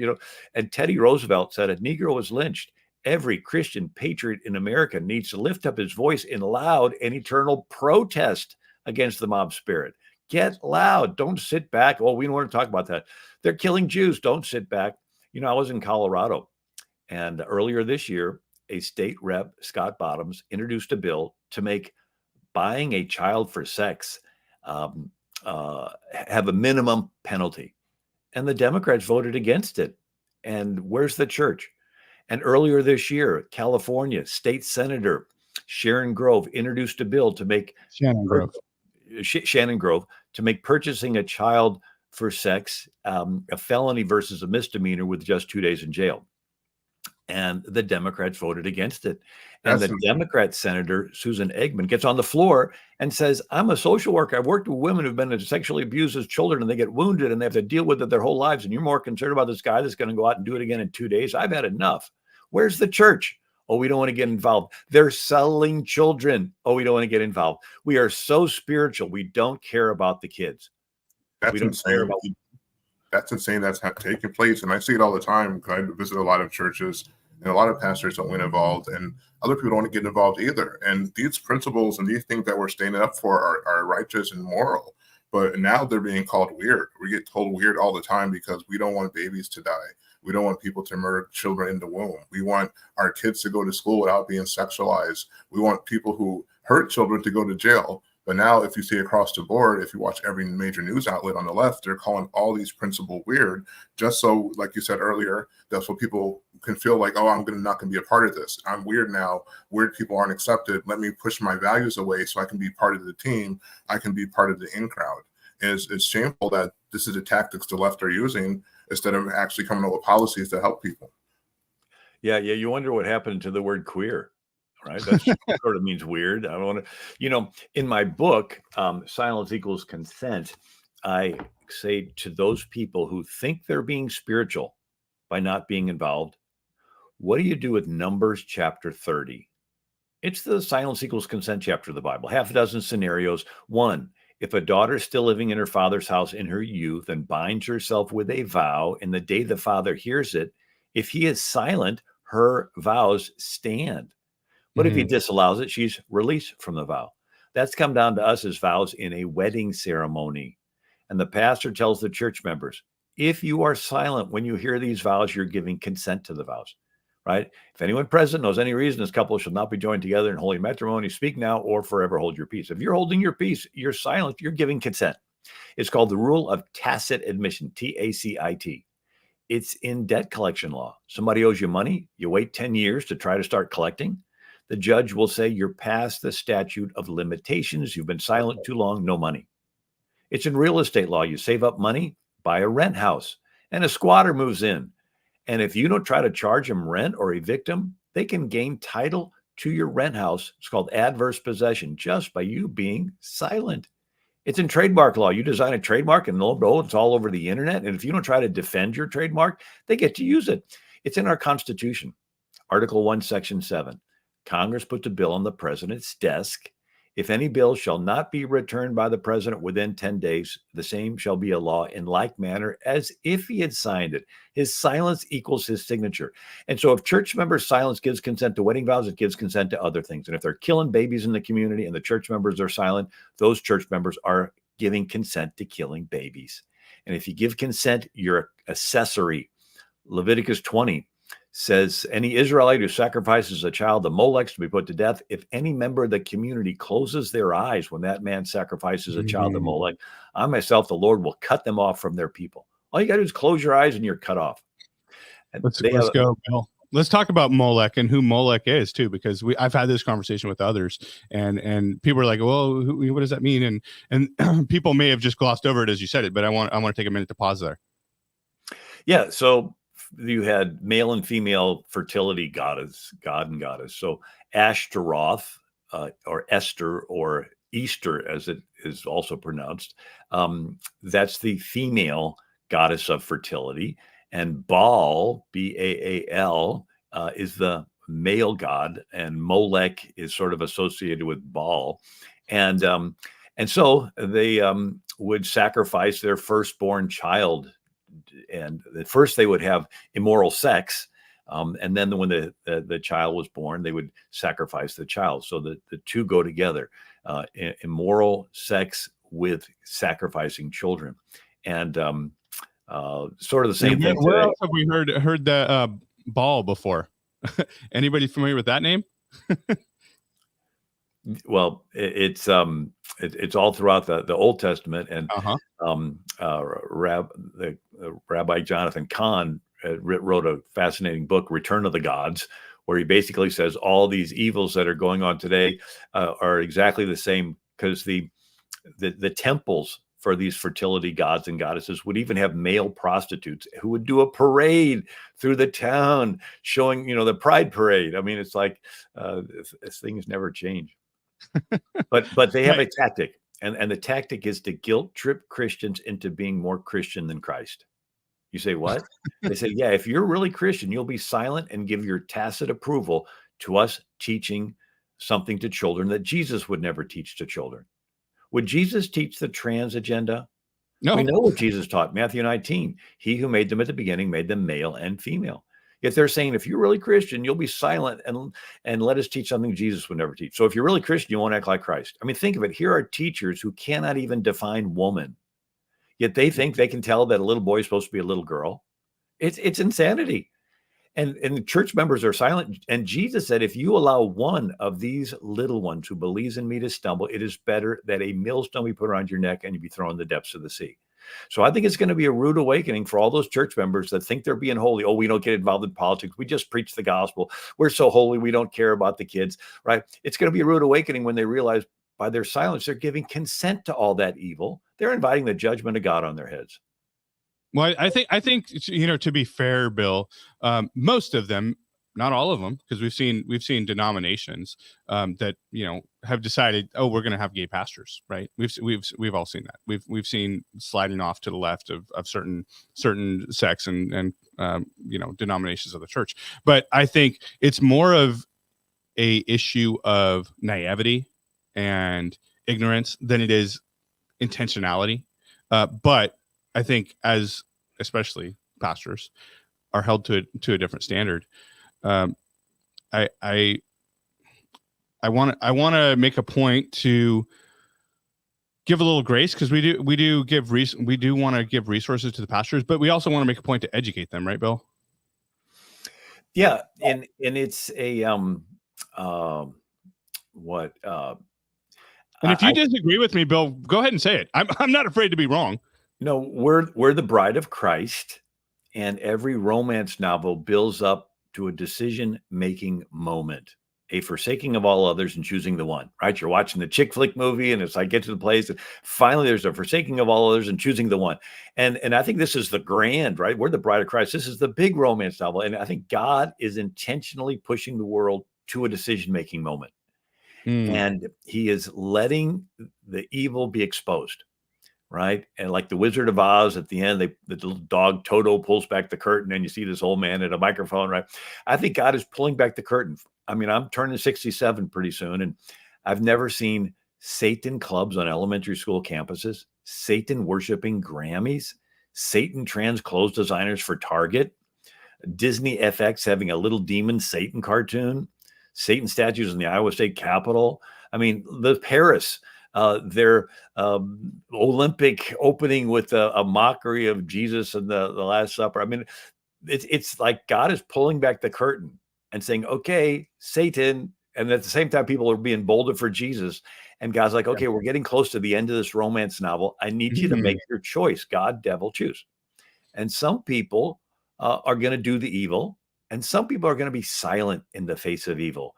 and Teddy Roosevelt said, a Negro was lynched. Every Christian patriot in America needs to lift up his voice in loud and eternal protest against the mob spirit. Get loud. Don't sit back. Oh, we don't want to talk about that. They're killing Jews. Don't sit back. I was in Colorado, and earlier this year, a state rep, Scott Bottoms, introduced a bill to make buying a child for sex have a minimum penalty. And the Democrats voted against it. And where's the church? And earlier this year, California State Senator Sharon Grove introduced a bill to make Shannon Grove to make purchasing a child for sex a felony versus a misdemeanor with just 2 days in jail. And the Democrats voted against it. And the Democrat Senator Susan Eggman gets on the floor and says, I'm a social worker. I've worked with women who've been sexually abused as children, and they get wounded and they have to deal with it their whole lives. And you're more concerned about this guy that's going to go out and do it again in 2 days. I've had enough. Where's the church? Oh, we don't want to get involved. They're selling children. Oh, we don't want to get involved. We are so spiritual. We don't care about the kids. That's insane. That's insane. That's taking place. And I see it all the time. I visit a lot of churches, and a lot of pastors don't get involved, and other people don't want to get involved either. And these principles and these things that we're standing up for are righteous and moral. But now they're being called weird. We get told weird all the time because we don't want babies to die. We don't want people to murder children in the womb. We want our kids to go to school without being sexualized. We want people who hurt children to go to jail. But now if you see across the board, if you watch every major news outlet on the left, they're calling all these principles weird, just so, like you said earlier, that's what people can feel like, oh, I'm not going to be a part of this. I'm weird now. Weird people aren't accepted. Let me push my values away so I can be part of the team. I can be part of the in crowd. And it's shameful that this is the tactics the left are using instead of actually coming up with policies to help people. Yeah. You wonder what happened to the word queer. Right. That sort of means weird. I don't want to, in my book, Silence Equals Consent, I say to those people who think they're being spiritual by not being involved, what do you do with Numbers chapter 30? It's the Silence Equals Consent chapter of the Bible. Half a dozen scenarios. 1, if a daughter is still living in her father's house in her youth and binds herself with a vow, and the day the father hears it, if he is silent, her vows stand. But if he disallows it, she's released from the vow. That's come down to us as vows in a wedding ceremony. And the pastor tells the church members, if you are silent when you hear these vows, you're giving consent to the vows, right? If anyone present knows any reason this couple should not be joined together in holy matrimony, speak now or forever hold your peace. If you're holding your peace, you're silent, you're giving consent. It's called the rule of tacit admission, TACIT. It's in debt collection law. Somebody owes you money, you wait 10 years to try to start collecting. The judge will say you're past the statute of limitations. You've been silent too long, no money. It's in real estate law. You save up money, buy a rent house, and a squatter moves in. And if you don't try to charge them rent or evict them, they can gain title to your rent house. It's called adverse possession just by you being silent. It's in trademark law. You design a trademark and it's all over the internet. And if you don't try to defend your trademark, they get to use it. It's in our Constitution, Article 1, Section 7. Congress put the bill on the president's desk. If any bill shall not be returned by the president within 10 days, the same shall be a law in like manner as if he had signed it. His silence equals his signature. And so if church members' silence gives consent to wedding vows, it gives consent to other things. And if they're killing babies in the community and the church members are silent, those church members are giving consent to killing babies. And if you give consent, you're an accessory. Leviticus 20 says, any Israelite who sacrifices a child to Molech to be put to death, if any member of the community closes their eyes when that man sacrifices a child to Molech, I myself, the Lord, will cut them off from their people. All you got to do is close your eyes and you're cut off. Let's go, Bill. Let's talk about Molech and who Molech is too, because I've had this conversation with others, and people are like, well, what does that mean? And people may have just glossed over it as you said it, but I want to take a minute to pause there. Yeah. So you had male and female fertility god and goddess. So Ashtaroth or Esther or Easter, as it is also pronounced. That's the female goddess of fertility, and Baal, Baal, is the male god, and Molech is sort of associated with Baal, and so they would sacrifice their firstborn child, and at first they would have immoral sex. And then when the child was born, they would sacrifice the child. So the two go together, immoral sex with sacrificing children. And sort of the same thing Where today. else have we heard the Baal before? Anybody familiar with that name? Well, it's all throughout the Old Testament, and Rabbi Jonathan Cahn wrote a fascinating book, Return of the Gods, where he basically says all these evils that are going on today are exactly the same, because the temples for these fertility gods and goddesses would even have male prostitutes who would do a parade through the town showing, the pride parade. I mean, it's like things never change. But they have a tactic, and the tactic is to guilt trip Christians into being more Christian than Christ. You say, what? They say, yeah, if you're really Christian, you'll be silent and give your tacit approval to us teaching something to children that Jesus would never teach to children. Would Jesus teach the trans agenda? No. We know what Jesus taught. Matthew 19, he who made them at the beginning made them male and female. Yet they're saying, if you're really Christian, you'll be silent and let us teach something Jesus would never teach. So if you're really Christian, you won't act like Christ. I mean, think of it. Here are teachers who cannot even define woman, yet they think they can tell that a little boy is supposed to be a little girl. It's insanity. And the church members are silent. And Jesus said, if you allow one of these little ones who believes in me to stumble, it is better that a millstone be put around your neck and you be thrown in the depths of the sea. So I think it's going to be a rude awakening for all those church members that think they're being holy. Oh, we don't get involved in politics. We just preach the gospel. We're so holy. We don't care about the kids, right? It's going to be a rude awakening when they realize by their silence, they're giving consent to all that evil. They're inviting the judgment of God on their heads. Well, I think to be fair, Bill, most of them, not all of them, because we've seen denominations that have decided, oh, we're going to have gay pastors, right? We've all seen that. We've seen sliding off to the left of certain sects and denominations of the church. But I think it's more of a issue of naivety and ignorance than it is intentionality. But I think as especially pastors are held to a different standard. I want to make a point to give a little grace, because we do want to give resources to the pastors, but we also want to make a point to educate them, right, Bill? Yeah, and it's a and if you disagree with me, Bill, go ahead and say it. I'm not afraid to be wrong. No, we're the bride of Christ, and every romance novel builds up to a decision-making moment, a forsaking of all others and choosing the one, right? You're watching the chick flick movie, and it's like, get to the place, and finally there's a forsaking of all others and choosing the one. And I think this is the grand, right? We're the bride of Christ. This is the big romance novel. And I think God is intentionally pushing the world to a decision-making moment. And he is letting the evil be exposed. Right. And like the Wizard of Oz at the end, the little dog Toto pulls back the curtain and you see this old man at a microphone. Right. I think God is pulling back the curtain. I mean, I'm turning 67 pretty soon, and I've never seen Satan clubs on elementary school campuses, Satan worshiping Grammys, Satan trans clothes designers for Target, Disney FX having a little demon Satan cartoon, Satan statues in the Iowa State Capitol. I mean, the Paris. Their Olympic opening with a mockery of Jesus and the Last Supper. I mean, it's like God is pulling back the curtain and saying, okay, Satan. And at the same time, people are being bolder for Jesus. And God's like, okay, we're getting close to the end of this romance novel. I need you to make your choice. God, devil, choose. And some people are going to do the evil, and some people are going to be silent in the face of evil,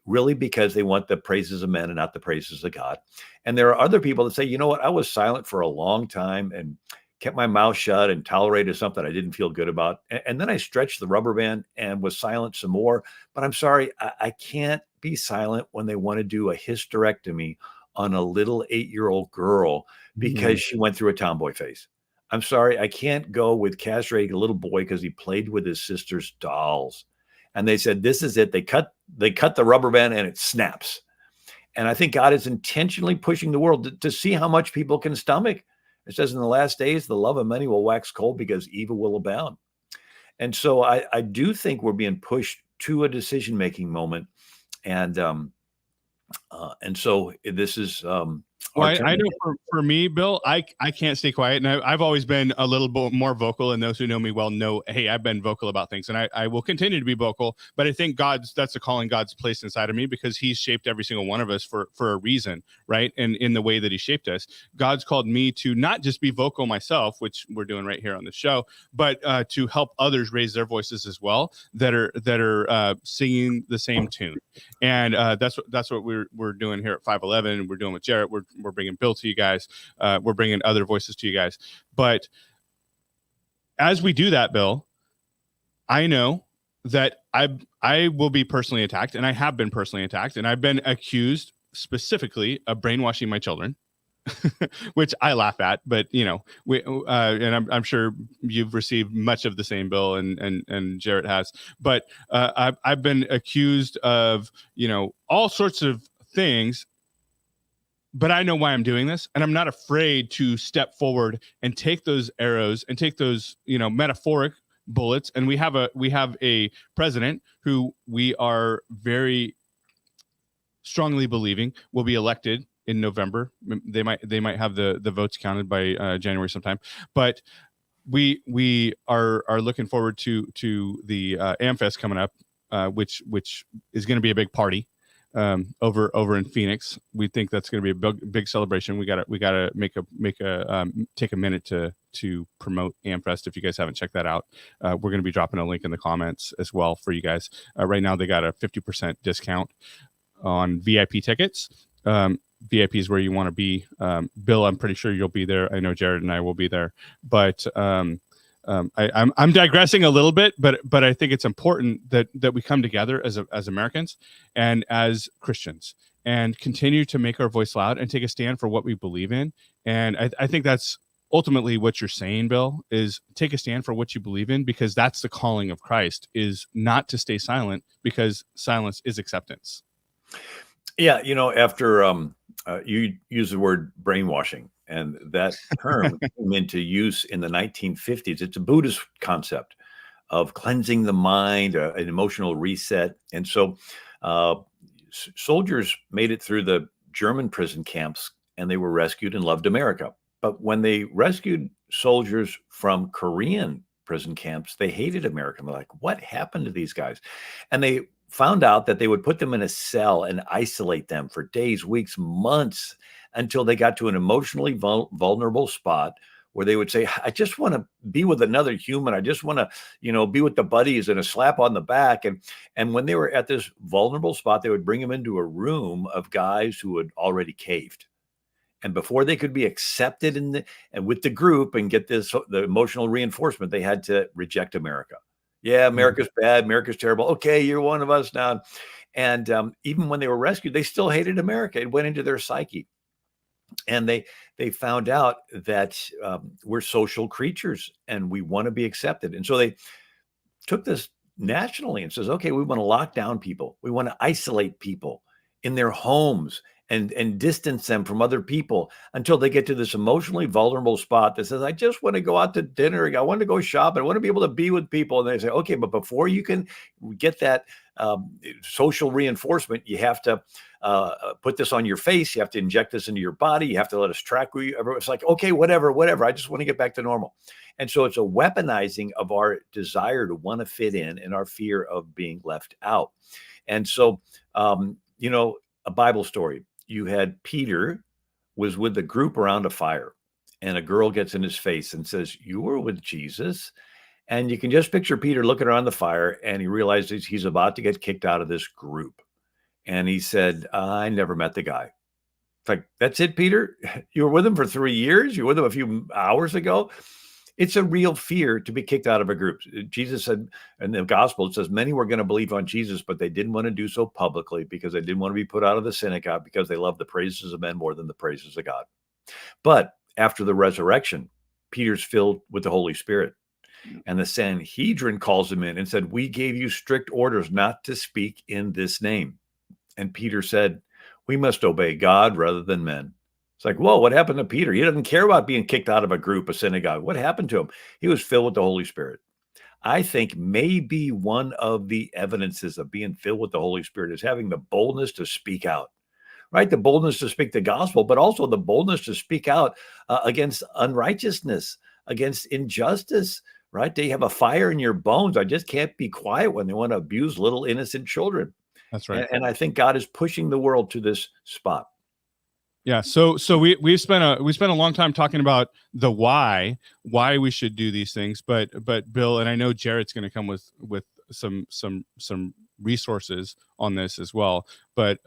really because they want the praises of men and not the praises of God. And there are other people that say, you know what, I was silent for a long time and kept my mouth shut and tolerated something I didn't feel good about. And then I stretched the rubber band and was silent some more. But I'm sorry, I can't be silent when they want to do a hysterectomy on a little 8-year-old girl because she went through a tomboy phase. I'm sorry, I can't go with castrating a little boy because he played with his sister's dolls. And they said, this is it. They cut the rubber band and it snaps. And I think God is intentionally pushing the world to see how much people can stomach. It says in the last days, the love of many will wax cold because evil will abound. And so I do think we're being pushed to a decision-making moment. And so this is well, I know for me, Bill, I can't stay quiet. And I've always been a little bit more vocal. And those who know me well know, hey, I've been vocal about things. And I will continue to be vocal. But I think that's the calling God's placed inside of me, because he's shaped every single one of us for a reason, right? And in the way that he shaped us, God's called me to not just be vocal myself, which we're doing right here on the show, but to help others raise their voices as well that are singing the same tune. And that's what we're doing here at 511. We're doing with Jarrett. We're bringing Bill to you guys. We're bringing other voices to you guys. But as we do that, Bill, I know that I will be personally attacked, and I have been personally attacked, and I've been accused specifically of brainwashing my children, which I laugh at. But and I'm sure you've received much of the same, Bill, and Jarrett has. But I've been accused of all sorts of things. But I know why I'm doing this, and I'm not afraid to step forward and take those arrows and take those, metaphoric bullets. And we have a president who we are very strongly believing will be elected in November. They might have the votes counted by January sometime. But we are looking forward to the AmFest coming up, which is going to be a big party. Over in Phoenix. We think that's going to be a big celebration. We gotta take a minute to promote AmFest. If you guys haven't checked that out, we're going to be dropping a link in the comments as well for you guys. Right now they got a 50% discount on VIP tickets. VIP is where you want to be. Bill, I'm pretty sure you'll be there. I know Jared and I will be there, but I'm digressing a little bit, but I think it's important that we come together as Americans and as Christians and continue to make our voice loud and take a stand for what we believe in. And I think that's ultimately what you're saying, Bill, is take a stand for what you believe in, because that's the calling of Christ, is not to stay silent, because silence is acceptance. Yeah. After you use the word brainwashing, and that term came into use in the 1950s. It's a Buddhist concept of cleansing the mind, an emotional reset. And so soldiers made it through the German prison camps, and they were rescued and loved America. But when they rescued soldiers from Korean prison camps, they hated America. They're like, what happened to these guys? And they found out that they would put them in a cell and isolate them for days, weeks, months, until they got to an emotionally vulnerable spot where they would say, I just want to be with another human. I just want to, be with the buddies and a slap on the back. And when they were at this vulnerable spot, they would bring them into a room of guys who had already caved. And before they could be accepted and with the group and get the emotional reinforcement, they had to reject America. Yeah, America's bad. America's terrible. Okay, you're one of us now. And even when they were rescued, they still hated America. It went into their psyche. And they found out that we're social creatures and we want to be accepted. And so they took this nationally and says, okay, we want to lock down people. We want to isolate people in their homes and distance them from other people until they get to this emotionally vulnerable spot that says, I just want to go out to dinner. I want to go shopping. I want to be able to be with people. And they say, okay, but before you can get that social reinforcement, you have to put this on your face. You have to inject this into your body. You have to let us track who you ever. It's like, okay, whatever. I just want to get back to normal. And so it's a weaponizing of our desire to want to fit in and our fear of being left out. And so, a Bible story. You had Peter was with a group around a fire, and a girl gets in his face and says, you were with Jesus. And you can just picture Peter looking around the fire, and he realizes he's about to get kicked out of this group. And he said, I never met the guy. It's like, that's it, Peter? You were with him for 3 years? You were with him a few hours ago? It's a real fear to be kicked out of a group. Jesus said in the gospel, it says many were going to believe on Jesus, but they didn't want to do so publicly because they didn't want to be put out of the synagogue because they loved the praises of men more than the praises of God. But after the resurrection, Peter's filled with the Holy Spirit. And the Sanhedrin calls him in and said, we gave you strict orders not to speak in this name. And Peter said, we must obey God rather than men. It's like, whoa, what happened to Peter? He doesn't care about being kicked out of a group, a synagogue. What happened to him? He was filled with the Holy Spirit. I think maybe one of the evidences of being filled with the Holy Spirit is having the boldness to speak out, right? The boldness to speak the gospel, but also the boldness to speak out against unrighteousness, against injustice, right? They have a fire in your bones. I just can't be quiet when they want to abuse little innocent children. That's right. And I think God is pushing the world to this spot. Yeah. So we spent a long time talking about the why we should do these things, but Bill, and I know Jared's going to come with some resources on this as well. But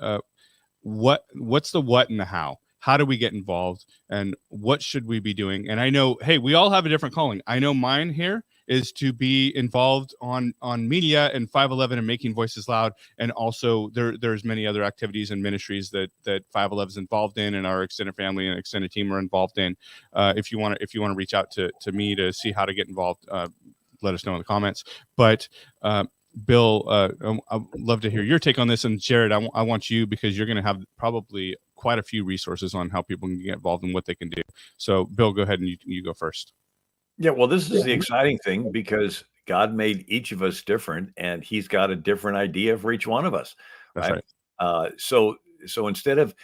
what's the what and the how? How do we get involved, and what should we be doing? And I know, hey, we all have a different calling. I know mine here is to be involved on media and 511 and making voices loud. And also there's many other activities and ministries that 511 is involved in, and our extended family and extended team are involved in. If you want to reach out to me to see how to get involved, let us know in the comments. But Bill, I'd love to hear your take on this. And Jared, I want you, because you're going to have probably quite a few resources on how people can get involved and what they can do. So Bill, go ahead and you go first. Yeah, well, this is the exciting thing, because God made each of us different, and he's got a different idea for each one of us. That's right. So the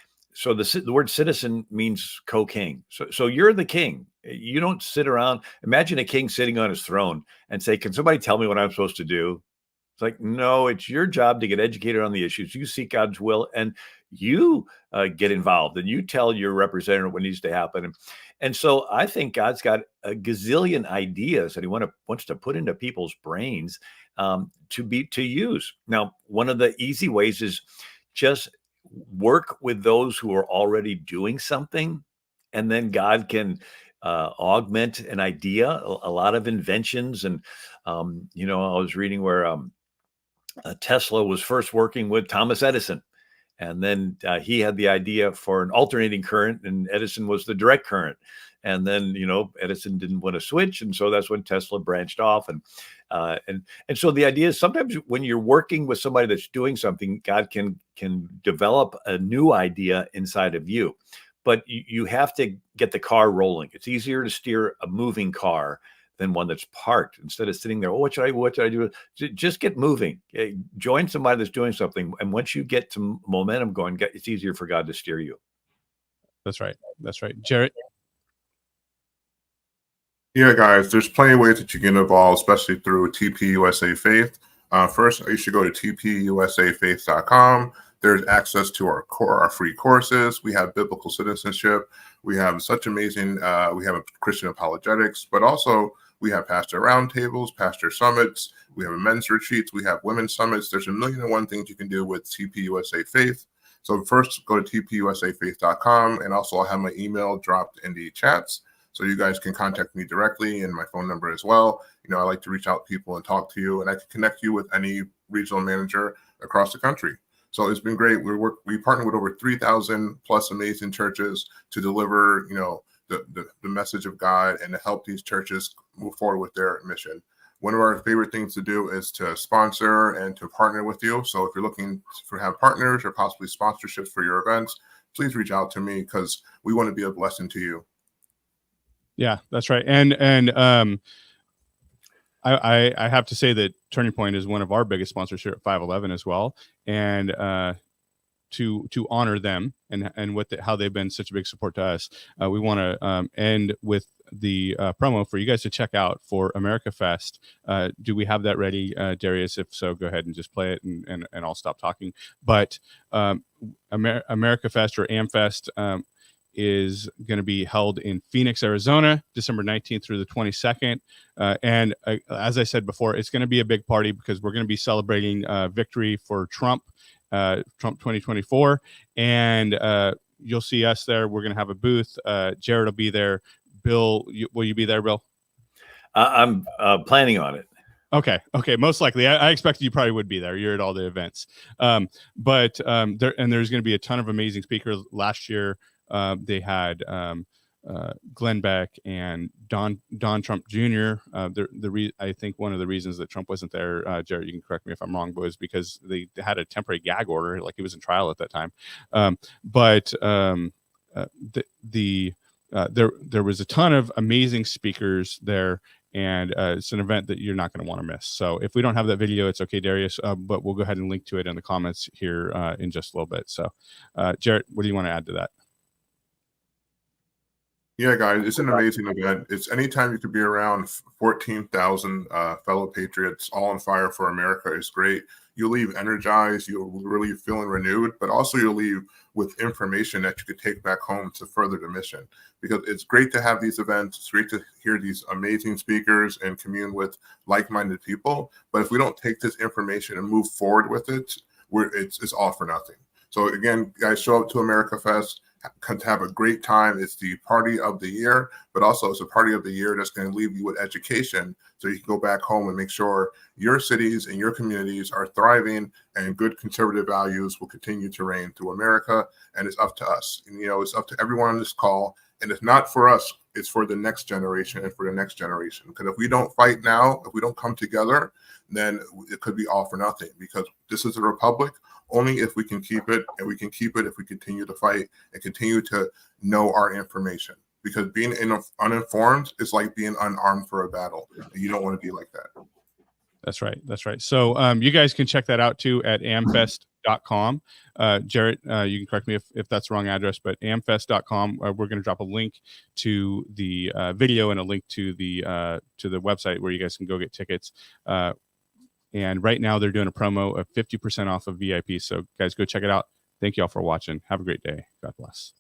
word citizen means co-king. So you're the king. You don't sit around. Imagine a king sitting on his throne and say, can somebody tell me what I'm supposed to do? It's like, no, it's your job to get educated on the issues. You seek God's will, and you get involved, and you tell your representative what needs to happen. And so I think God's got a gazillion ideas that he wants to put into people's brains to use. Now, one of the easy ways is just work with those who are already doing something, and then God can augment an idea, a lot of inventions. And, I was reading where Tesla was first working with Thomas Edison. And then he had the idea for an alternating current, and Edison was the direct current. And then, Edison didn't want to switch. And so that's when Tesla branched off. And so the idea is, sometimes when you're working with somebody that's doing something, God can develop a new idea inside of you. But you have to get the car rolling. It's easier to steer a moving car than one that's parked. Instead of sitting there, what should I do? Just get moving. Join somebody that's doing something. And once you get some momentum going, it's easier for God to steer you. That's right. Jared? Yeah, guys, there's plenty of ways that you get involved, especially through TP USA Faith. First, you should go to tpusafaith.com. There's access to our free courses. We have biblical citizenship. We have such amazing, we have Christian apologetics, but also we have pastor roundtables, pastor summits. We have men's retreats. We have women's summits. There's 1,000,001 things you can do with TP USA Faith. So first, go to tpusafaith.com, and also I'll have my email dropped in the chats, so you guys can contact me directly, and my phone number as well. I like to reach out to people and talk to you, and I can connect you with any regional manager across the country. So it's been great. We partner with over 3,000 plus amazing churches to deliver, the message of God, and to help these churches move forward with their mission. One of our favorite things to do is to sponsor and to partner with you. So if you're looking to have partners or possibly sponsorships for your events, please reach out to me, because we want to be a blessing to you. Yeah, that's right. And I have to say that Turning Point is one of our biggest sponsors here at 511 as well. And to honor them and how they've been such a big support to us, we want to end with the promo for you guys to check out for America Fest. Do we have that ready, Darius? If so, go ahead and just play it, and I'll stop talking. But America Fest, or AmFest, is going to be held in Phoenix, Arizona, December 19th through the 22nd. And as I said before, it's going to be a big party, because we're going to be celebrating victory for Trump 2024. And you'll see us there. We're going to have a booth. Jared will be there. Bill, will you be there, Bill? I'm planning on it. Okay. Most likely, I expected you probably would be there. You're at all the events. There's going to be a ton of amazing speakers. Last year, they had Glenn Beck and Don Trump Jr. I think one of the reasons that Trump wasn't there, Jared, you can correct me if I'm wrong, but was because they had a temporary gag order, like he was in trial at that time. There was a ton of amazing speakers there. And it's an event that you're not going to want to miss. So if we don't have that video, it's okay, Darius, but we'll go ahead and link to it in the comments here in just a little bit. So, Jarrett, what do you want to add to that? Yeah, guys, it's an amazing event. It's anytime you could be around 14,000 fellow patriots all on fire for America is great. You leave energized, you'll really feeling renewed, but also you'll leave with information that you could take back home to further the mission. Because it's great to have these events. It's great to hear these amazing speakers and commune with like-minded people. But if we don't take this information and move forward with it, it's all for nothing. So again, guys, show up to America Fest. Have a great time. It's the party of the year, but also it's a party of the year that's going to leave you with education so you can go back home and make sure your cities and your communities are thriving and good conservative values will continue to reign through America. And it's up to us. And, it's up to everyone on this call. And it's not for us. It's for the next generation and for the next generation. Because if we don't fight now, if we don't come together, then it could be all for nothing. Because this is a republic. Only if we can keep it, and we can keep it if we continue to fight and continue to know our information. Because being uninformed is like being unarmed for a battle. You don't want to be like that. That's right. So you guys can check that out too at amfest.com. Jarrett, you can correct me if that's the wrong address, but amfest.com. We're going to drop a link to the video and a link to the website where you guys can go get tickets. And right now they're doing a promo of 50% off of VIP. So guys, go check it out. Thank you all for watching. Have a great day. God bless.